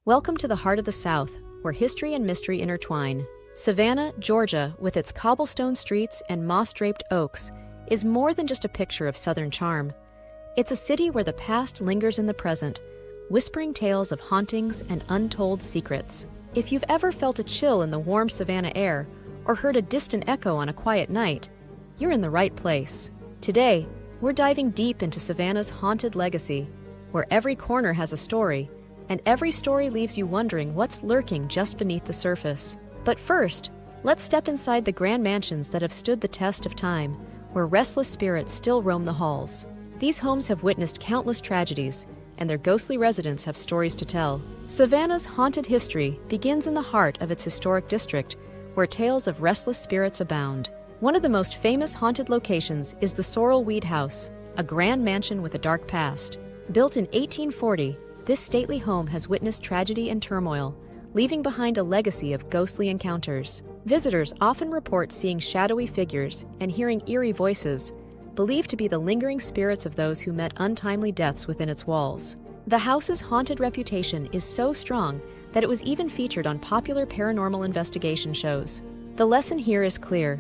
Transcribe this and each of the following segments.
Welcome to the heart of the South, where history and mystery intertwine. Savannah, Georgia, with its cobblestone streets and moss-draped oaks, is more than just a picture of Southern charm. It's a city where the past lingers in the present, whispering tales of hauntings and untold secrets. If you've ever felt a chill in the warm Savannah air or heard a distant echo on a quiet night, you're in the right place. Today, we're diving deep into Savannah's haunted legacy, where every corner has a story, and every story leaves you wondering what's lurking just beneath the surface. But first, let's step inside the grand mansions that have stood the test of time, where restless spirits still roam the halls. These homes have witnessed countless tragedies, and their ghostly residents have stories to tell. Savannah's haunted history begins in the heart of its historic district, where tales of restless spirits abound. One of the most famous haunted locations is the Sorrel-Weed House, a grand mansion with a dark past. Built in 1840, this stately home has witnessed tragedy and turmoil, leaving behind a legacy of ghostly encounters. Visitors often report seeing shadowy figures and hearing eerie voices, believed to be the lingering spirits of those who met untimely deaths within its walls. The house's haunted reputation is so strong that it was even featured on popular paranormal investigation shows. The lesson here is clear.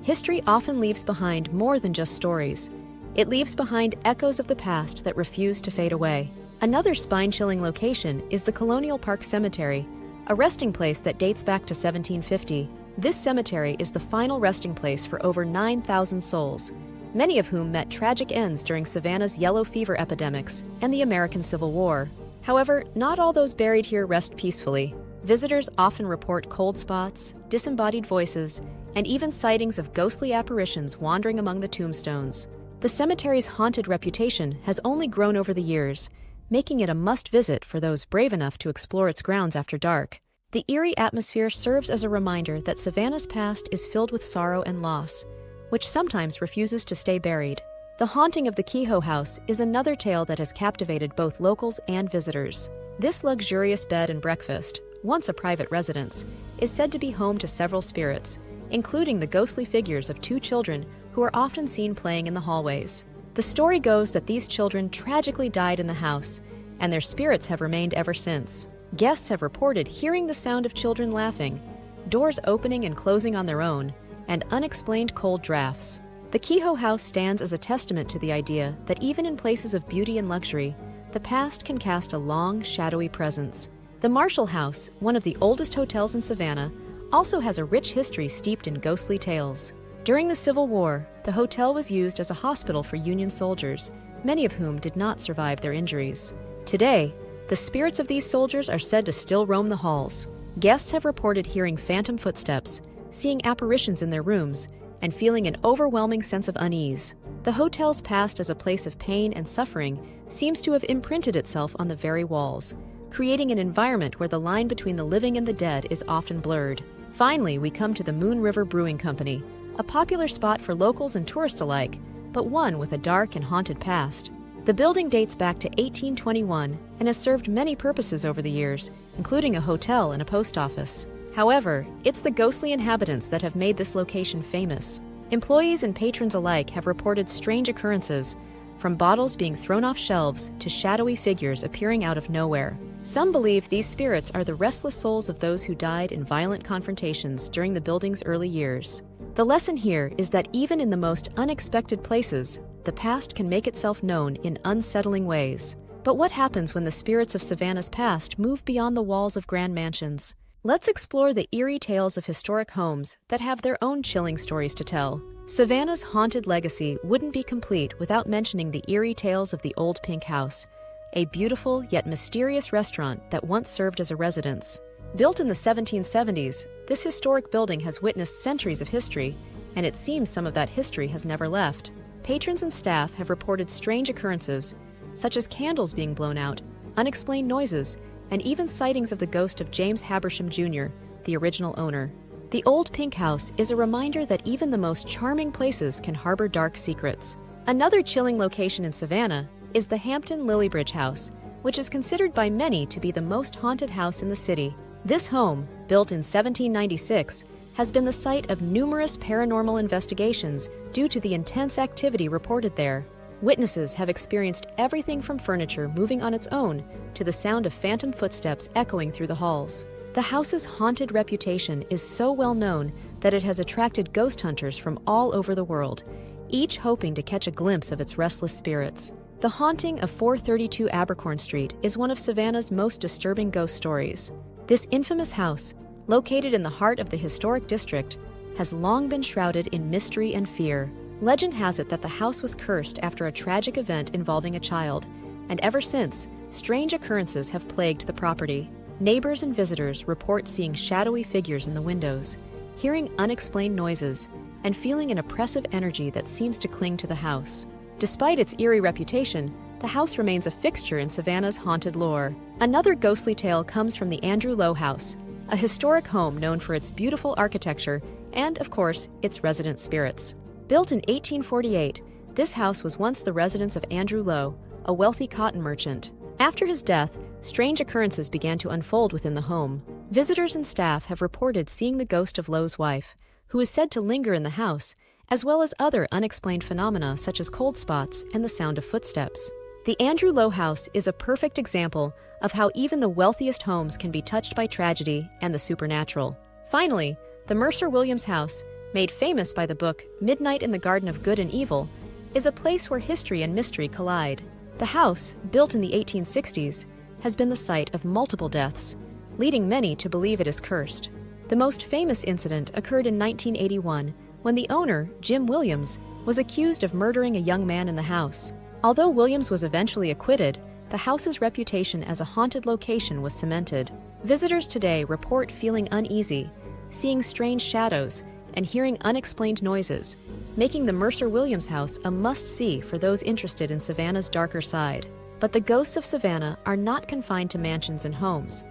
History often leaves behind more than just stories. It leaves behind echoes of the past that refuse to fade away. Another spine-chilling location is the Colonial Park Cemetery, a resting place that dates back to 1750. This cemetery is the final resting place for over 9,000 souls, many of whom met tragic ends during Savannah's yellow fever epidemics and the American Civil War. However, not all those buried here rest peacefully. Visitors often report cold spots, disembodied voices, and even sightings of ghostly apparitions wandering among the tombstones. The cemetery's haunted reputation has only grown over the years, making it a must-visit for those brave enough to explore its grounds after dark. The eerie atmosphere serves as a reminder that Savannah's past is filled with sorrow and loss, which sometimes refuses to stay buried. The haunting of the Kehoe House is another tale that has captivated both locals and visitors. This luxurious bed and breakfast, once a private residence, is said to be home to several spirits, including the ghostly figures of two children who are often seen playing in the hallways. The story goes that these children tragically died in the house, and their spirits have remained ever since. Guests have reported hearing the sound of children laughing, doors opening and closing on their own, and unexplained cold drafts. The Kehoe House stands as a testament to the idea that even in places of beauty and luxury, the past can cast a long, shadowy presence. The Marshall House, one of the oldest hotels in Savannah, also has a rich history steeped in ghostly tales. During the Civil War, the hotel was used as a hospital for Union soldiers, many of whom did not survive their injuries. Today, the spirits of these soldiers are said to still roam the halls. Guests have reported hearing phantom footsteps, seeing apparitions in their rooms, and feeling an overwhelming sense of unease. The hotel's past as a place of pain and suffering seems to have imprinted itself on the very walls, creating an environment where the line between the living and the dead is often blurred. Finally, we come to the Moon River Brewing Company, a popular spot for locals and tourists alike, but one with a dark and haunted past. The building dates back to 1821 and has served many purposes over the years, including a hotel and a post office. However, it's the ghostly inhabitants that have made this location famous. Employees and patrons alike have reported strange occurrences, from bottles being thrown off shelves to shadowy figures appearing out of nowhere. Some believe these spirits are the restless souls of those who died in violent confrontations during the building's early years. The lesson here is that even in the most unexpected places, the past can make itself known in unsettling ways. But what happens when the spirits of Savannah's past move beyond the walls of grand mansions? Let's explore the eerie tales of historic homes that have their own chilling stories to tell. Savannah's haunted legacy wouldn't be complete without mentioning the eerie tales of the Olde Pink House, a beautiful yet mysterious restaurant that once served as a residence. Built in the 1770s, this historic building has witnessed centuries of history, and it seems some of that history has never left. Patrons and staff have reported strange occurrences, such as candles being blown out, unexplained noises, and even sightings of the ghost of James Habersham Jr., the original owner. The Olde Pink House is a reminder that even the most charming places can harbor dark secrets. Another chilling location in Savannah is the Hampton Lillibridge House, which is considered by many to be the most haunted house in the city. This home, built in 1796, has been the site of numerous paranormal investigations due to the intense activity reported there. Witnesses have experienced everything from furniture moving on its own to the sound of phantom footsteps echoing through the halls. The house's haunted reputation is so well known that it has attracted ghost hunters from all over the world, each hoping to catch a glimpse of its restless spirits. The haunting of 432 Abercorn Street is one of Savannah's most disturbing ghost stories. This infamous house, located in the heart of the historic district, has long been shrouded in mystery and fear. Legend has it that the house was cursed after a tragic event involving a child, and ever since, strange occurrences have plagued the property. Neighbors and visitors report seeing shadowy figures in the windows, hearing unexplained noises, and feeling an oppressive energy that seems to cling to the house. Despite its eerie reputation, the house remains a fixture in Savannah's haunted lore. Another ghostly tale comes from the Andrew Lowe House, a historic home known for its beautiful architecture and, of course, its resident spirits. Built in 1848, this house was once the residence of Andrew Lowe, a wealthy cotton merchant. After his death, strange occurrences began to unfold within the home. Visitors and staff have reported seeing the ghost of Lowe's wife, who is said to linger in the house, as well as other unexplained phenomena such as cold spots and the sound of footsteps. The Andrew Lowe House is a perfect example of how even the wealthiest homes can be touched by tragedy and the supernatural. Finally, the Mercer-Williams House, made famous by the book Midnight in the Garden of Good and Evil, is a place where history and mystery collide. The house, built in the 1860s, has been the site of multiple deaths, leading many to believe it is cursed. The most famous incident occurred in 1981, when the owner, Jim Williams, was accused of murdering a young man in the house. Although Williams was eventually acquitted, the house's reputation as a haunted location was cemented. Visitors today report feeling uneasy, seeing strange shadows, and hearing unexplained noises, making the Mercer-Williams House a must-see for those interested in Savannah's darker side. But the ghosts of Savannah are not confined to mansions and homes.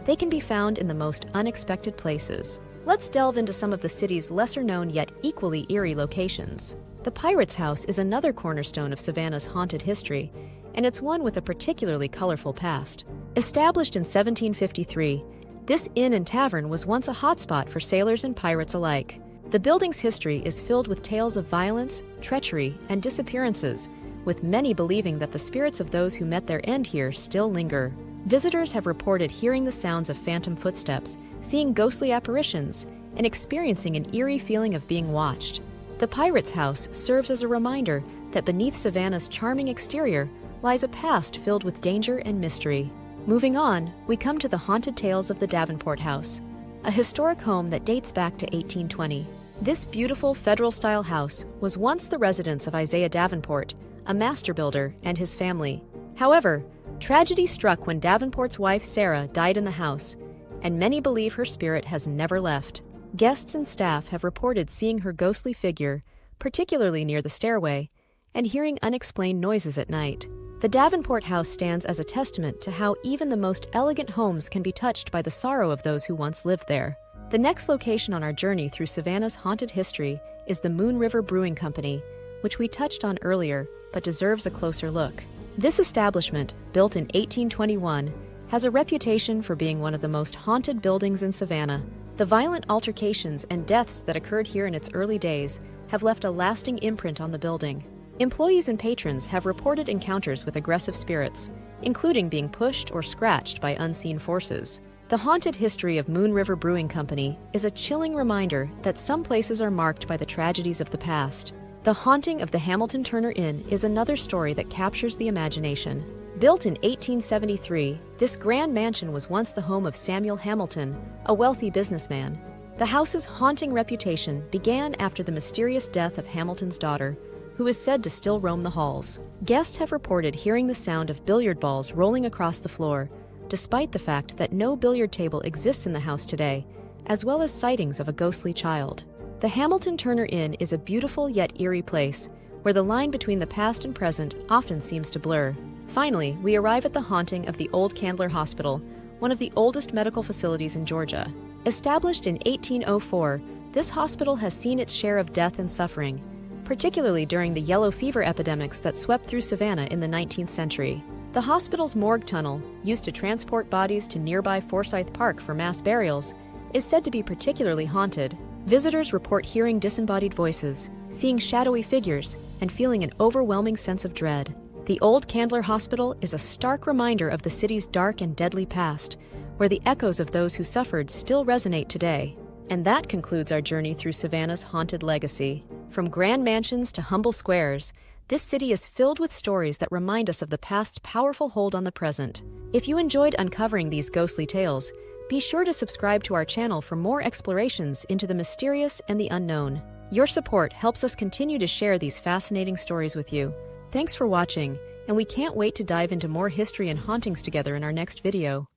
They can be found in the most unexpected places. Let's delve into some of the city's lesser-known yet equally eerie locations. The Pirates House is another cornerstone of Savannah's haunted history, and it's one with a particularly colorful past. Established in 1753, this inn and tavern was once a hotspot for sailors and pirates alike. The building's history is filled with tales of violence, treachery, and disappearances, with many believing that the spirits of those who met their end here still linger. Visitors have reported hearing the sounds of phantom footsteps, seeing ghostly apparitions, and experiencing an eerie feeling of being watched. The Pirates House serves as a reminder that beneath Savannah's charming exterior lies a past filled with danger and mystery. Moving on, we come to the haunted tales of the Davenport House, a historic home that dates back to 1820. This beautiful Federal-style house was once the residence of Isaiah Davenport, a master builder, and his family. However, tragedy struck when Davenport's wife Sarah died in the house, and many believe her spirit has never left. Guests and staff have reported seeing her ghostly figure, particularly near the stairway, and hearing unexplained noises at night. The Davenport House stands as a testament to how even the most elegant homes can be touched by the sorrow of those who once lived there. The next location on our journey through Savannah's haunted history is the Moon River Brewing Company, which we touched on earlier, but deserves a closer look. This establishment, built in 1821, has a reputation for being one of the most haunted buildings in Savannah. The violent altercations and deaths that occurred here in its early days have left a lasting imprint on the building. Employees and patrons have reported encounters with aggressive spirits, including being pushed or scratched by unseen forces. The haunted history of Moon River Brewing Company is a chilling reminder that some places are marked by the tragedies of the past. The haunting of the Hamilton Turner Inn is another story that captures the imagination. Built in 1873, this grand mansion was once the home of Samuel Hamilton, a wealthy businessman. The house's haunting reputation began after the mysterious death of Hamilton's daughter, who is said to still roam the halls. Guests have reported hearing the sound of billiard balls rolling across the floor, despite the fact that no billiard table exists in the house today, as well as sightings of a ghostly child. The Hamilton Turner Inn is a beautiful yet eerie place, where the line between the past and present often seems to blur. Finally, we arrive at the haunting of the Old Candler Hospital, one of the oldest medical facilities in Georgia. Established in 1804, this hospital has seen its share of death and suffering, particularly during the yellow fever epidemics that swept through Savannah in the 19th century. The hospital's morgue tunnel, used to transport bodies to nearby Forsyth Park for mass burials, is said to be particularly haunted. Visitors report hearing disembodied voices, seeing shadowy figures, and feeling an overwhelming sense of dread. The Old Candler Hospital is a stark reminder of the city's dark and deadly past, where the echoes of those who suffered still resonate today. And that concludes our journey through Savannah's haunted legacy. From grand mansions to humble squares, this city is filled with stories that remind us of the past's powerful hold on the present. If you enjoyed uncovering these ghostly tales, be sure to subscribe to our channel for more explorations into the mysterious and the unknown. Your support helps us continue to share these fascinating stories with you. Thanks for watching, and we can't wait to dive into more history and hauntings together in our next video.